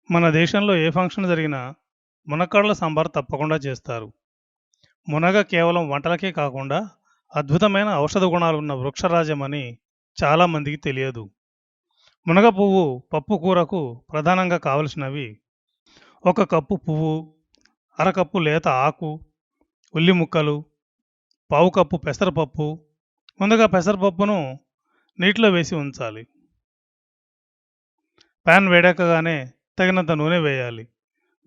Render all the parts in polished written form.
మన దేశంలో ఏ ఫంక్షన్ జరిగినా మునక్కాడల సాంబార్ తప్పకుండా చేస్తారు. మునగ కేవలం వంటలకే కాకుండా అద్భుతమైన ఔషధ గుణాలున్న వృక్షరాజమని చాలామందికి తెలియదు. మునగ పువ్వు పప్పు కూరకు ప్రధానంగా కావలసినవి: ఒక కప్పు పువ్వు, అరకప్పు లేత ఆకు, ఉల్లి ముక్కలు, పావు కప్పు పెసరపప్పు. ముందుగా పెసరపప్పును నీటిలో వేసి ఉంచాలి. ప్యాన్ వేడెక్కగానే తగినంత నూనె వేయాలి.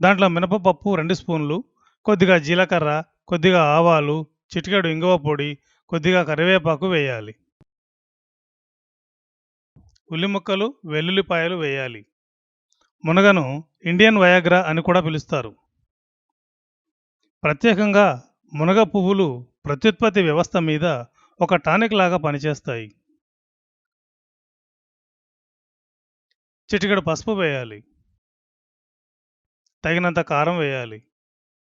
దాంట్లో మినపప్పు 2 స్పూన్లు, కొద్దిగా జీలకర్ర, కొద్దిగా ఆవాలు, చిటికెడు ఇంగువ పొడి, కొద్దిగా కరివేపాకు వేయాలి. ఉల్లి ముక్కలు, వెల్లుల్లిపాయలు వేయాలి. మునగను ఇండియన్ వయాగ్రా అని కూడా పిలుస్తారు. ప్రత్యేకంగా మునగ పువ్వులు ప్రత్యుత్పత్తి వ్యవస్థ మీద ఒక టానిక్ లాగా పనిచేస్తాయి. చిటికెడు పసుపు వేయాలి. తగినంత కారం వేయాలి.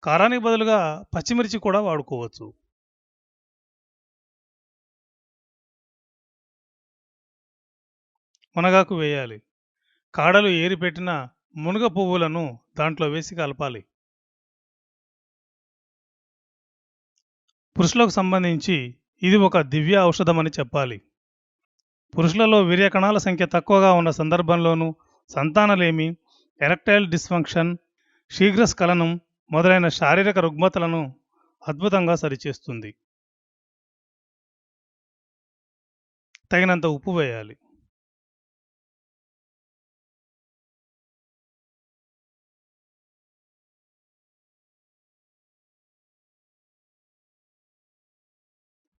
కారానికి బదులుగా పచ్చిమిర్చి కూడా వాడుకోవచ్చు. మునగాకు వేయాలి. కాడలు ఏరిపెట్టిన మునగ పువ్వులను దాంట్లో వేసి కలపాలి. పురుషులకు సంబంధించి ఇది ఒక దివ్య ఔషధమని చెప్పాలి. పురుషులలో వీర్యకణాల సంఖ్య తక్కువగా ఉన్న సందర్భంలోనూ సంతానలేమి, ఎరెక్టైల్ డిస్ఫంక్షన్, శీఘ్రస్ఖలనం మొదలైన శారీరక రుగ్మతలను అద్భుతంగా సరిచేస్తుంది. తగినంత ఉప్పు వేయాలి.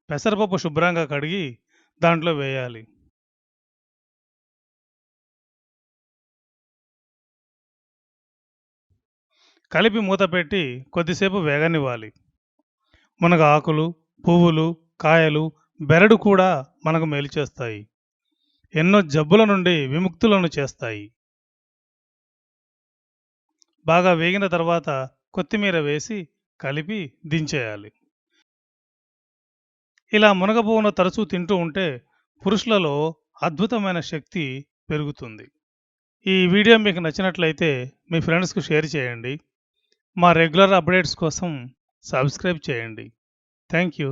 పెసరపప్పు శుభ్రంగా కడిగి దాంట్లో వేయాలి. కలిపి మూత పెట్టి కొద్దిసేపు వేగనివ్వాలి. మునగ ఆకులు, పువ్వులు, కాయలు, బెరడు కూడా మనకు మేలు చేస్తాయి. ఎన్నో జబ్బుల నుండి విముక్తులను చేస్తాయి. బాగా వేగిన తర్వాత కొత్తిమీర వేసి కలిపి దించేయాలి. ఇలా మునగ పువ్వును తరచూ తింటూ ఉంటే పురుషులలో అద్భుతమైన శక్తి పెరుగుతుంది. ఈ వీడియో మీకు నచ్చినట్లయితే మీ ఫ్రెండ్స్కు షేర్ చేయండి. మా రెగ్యులర్ అప్డేట్స్ కోసం సబ్స్క్రైబ్ చేయండి. Thank you.